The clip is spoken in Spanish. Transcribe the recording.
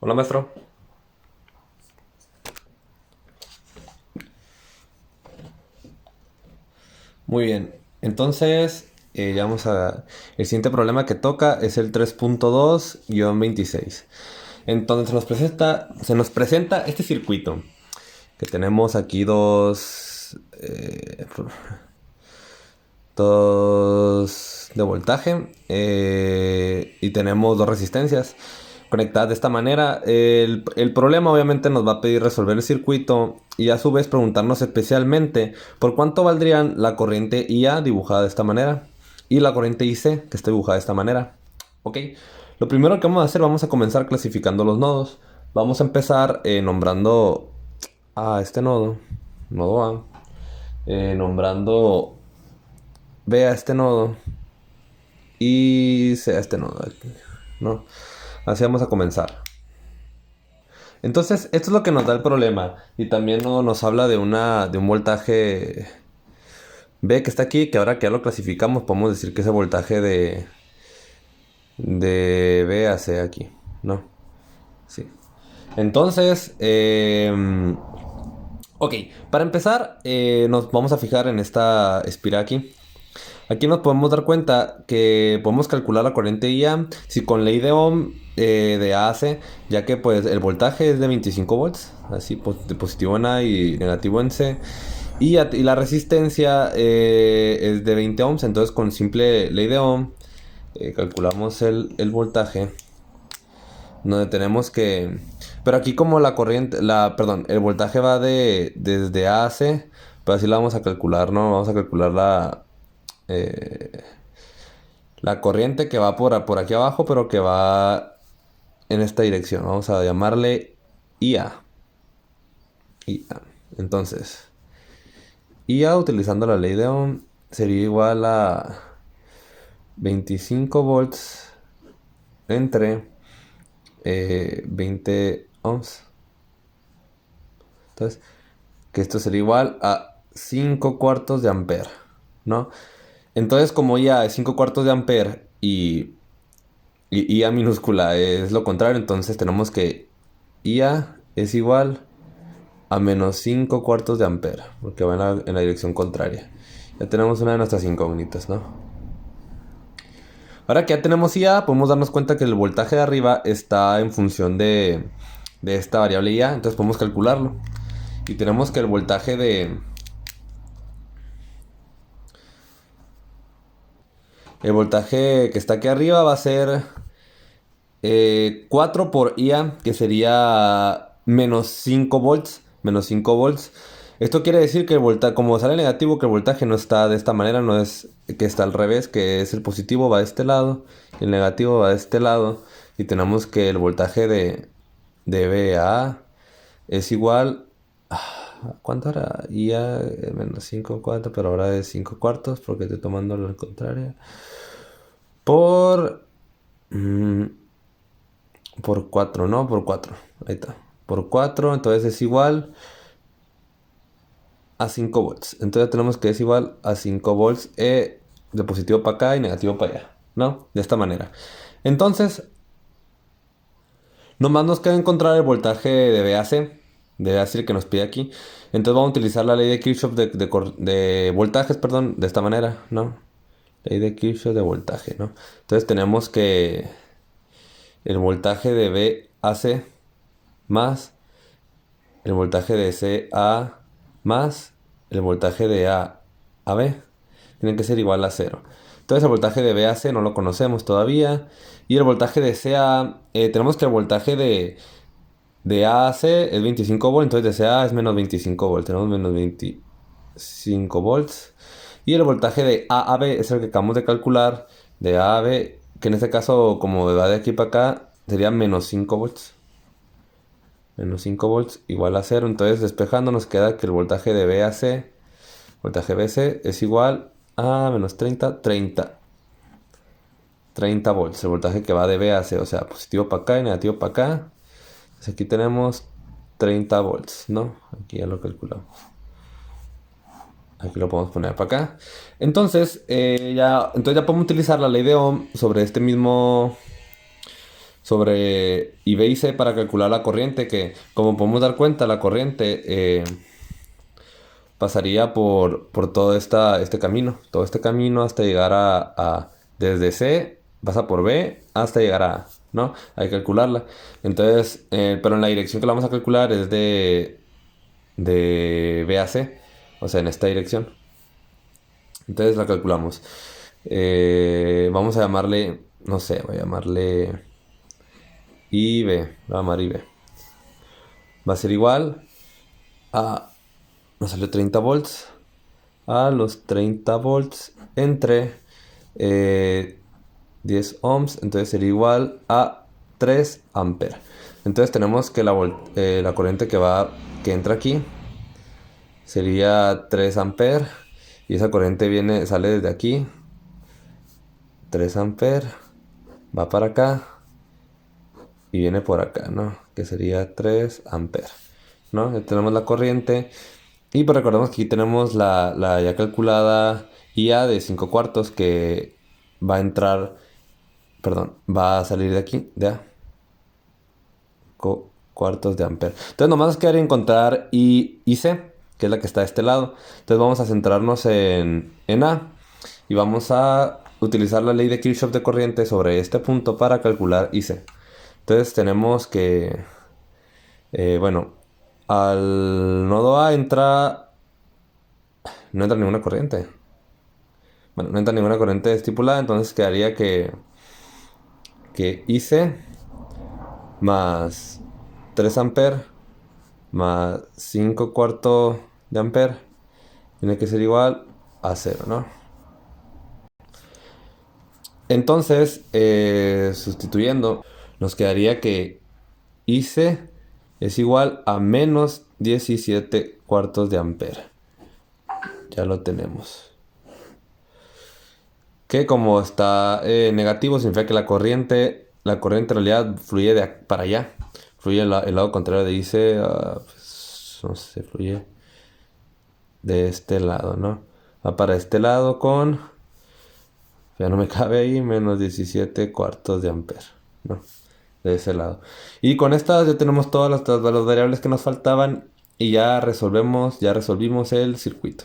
Hola, maestro. Muy bien. Entonces, ya vamos a... El siguiente problema que toca es el 3.2-26. Entonces se nos presenta este circuito. Que tenemos aquí dos de voltaje y tenemos dos resistencias conectadas de esta manera. El problema obviamente nos va a pedir resolver el circuito y a su vez preguntarnos especialmente por cuánto valdrían la corriente IA dibujada de esta manera y la corriente IC que está dibujada de esta manera. Ok, lo primero que vamos a hacer, vamos a comenzar clasificando los nodos. Vamos a empezar nombrando a este nodo A, nombrando B a este nodo y C a este nodo aquí, ¿no? Así vamos a comenzar. Entonces, esto es lo que nos da el problema. Y también nos habla de un voltaje B que está aquí, que ahora que ya lo clasificamos, podemos decir que es el voltaje de B a C aquí, ¿no? Sí. Entonces, ok, para empezar, nos vamos a fijar en esta espiral aquí. Aquí nos podemos dar cuenta que podemos calcular la corriente IA si con ley de Ohm de A a C, ya que pues el voltaje es de 25 volts, así positivo en A y negativo en C, y la resistencia es de 20 ohms, entonces con simple ley de Ohm calculamos el voltaje, donde tenemos que... Pero aquí como la corriente, perdón, el voltaje va desde A a C, pues así la vamos a calcular, ¿no? Vamos a calcular la corriente que va por aquí abajo, pero que va en esta dirección. Vamos a llamarle IA. IA. Entonces, IA utilizando la ley de Ohm sería igual a 25 volts entre 20 ohms. Entonces, que esto sería igual a 5 cuartos de ampere, ¿no? Entonces, como IA es 5 cuartos de ampere y IA minúscula es lo contrario, entonces tenemos que IA es igual a menos 5 cuartos de ampere, porque va en la dirección contraria. Ya tenemos una de nuestras incógnitas, ¿no? Ahora que ya tenemos IA, podemos darnos cuenta que el voltaje de arriba está en función de esta variable IA, entonces podemos calcularlo. Y tenemos que el voltaje el voltaje que está aquí arriba va a ser 4 por IA, que sería menos 5 volts. Menos 5 volts. Esto quiere decir que el voltaje, como sale negativo, que el voltaje no está de esta manera, no es que está al revés, que es el positivo va de este lado, y el negativo va de este lado. Y tenemos que el voltaje de VA es igual... ¿Cuánto era? IA menos 5 cuartos, pero ahora es 5 cuartos porque estoy tomando la contraria. Por... mm, por 4, ¿no? Por 4. Ahí está. Por 4, entonces es igual a 5 volts. Entonces tenemos que es igual a 5 volts de positivo para acá y negativo para allá, ¿no? De esta manera. Entonces, nomás nos queda encontrar el voltaje de VAC, de VAC el que nos pide aquí. Entonces vamos a utilizar la ley de Kirchhoff de voltajes, perdón, de esta manera, ¿no? Ley de Kirchhoff de voltaje, ¿no? Entonces tenemos que el voltaje de VAC más el voltaje de C a más el voltaje de A a B tiene que ser igual a cero. Entonces el voltaje de B a C no lo conocemos todavía. Y el voltaje de C a tenemos que el voltaje de A a C es 25 volts. Entonces de C a es menos 25 volts. Tenemos menos 25 volts. Y el voltaje de A a B es el que acabamos de calcular. De A a B, que en este caso como va de aquí para acá, sería menos 5 volts. Menos 5 volts igual a cero. Entonces despejando nos queda que el voltaje de VAC, voltaje BC es igual a menos 30 volts. El voltaje que va de VAC, o sea, positivo para acá y negativo para acá. Entonces aquí tenemos 30 volts, ¿no? Aquí ya lo calculamos. Aquí lo podemos poner para acá. Entonces ya podemos utilizar la ley de Ohm sobre este mismo sobre I, B y C para calcular la corriente, que como podemos dar cuenta, la corriente pasaría por todo este camino. Todo este camino hasta llegar desde C, pasa por B hasta llegar a A, ¿no? Hay que calcularla. Entonces, pero en la dirección que la vamos a calcular es de B a C, o sea, en esta dirección. Entonces la calculamos. Vamos a llamarle, no sé, voy a llamarle IB, voy a llamar IB. Va a ser igual a, nos salió 30 volts, a los 30 volts entre 10 ohms, entonces sería igual a 3 amperes. Entonces tenemos que la corriente que entra aquí sería 3 amperes y esa corriente sale desde aquí, 3 amperes, va para acá y viene por acá, ¿no? Que sería 3 amperes, ¿no? Ya tenemos la corriente. Y pues recordemos que aquí tenemos la ya calculada IA de 5 cuartos que va a entrar, perdón, va a salir de aquí, de A, cuartos de ampere. Entonces nomás nos quedaría encontrar I y C, que es la que está de este lado. Entonces vamos a centrarnos en A y vamos a utilizar la ley de Kirchhoff de corriente sobre este punto para calcular IC. Entonces tenemos que, bueno, al nodo A no entra ninguna corriente. Bueno, no entra ninguna corriente estipulada, entonces quedaría que IC más 3 amperes más 5 cuartos de amper tiene que ser igual a 0, ¿no? Entonces, sustituyendo, nos quedaría que IC es igual a menos 17 cuartos de amper. Ya lo tenemos. Que como está negativo, significa que la corriente en realidad fluye para allá. Fluye el lado contrario de IC, pues, no sé, fluye de este lado, ¿no? Va para este lado ya no me cabe ahí, menos 17 cuartos de amper, ¿no? De ese lado. Y con estas ya tenemos todas las variables que nos faltaban y ya resolvimos el circuito.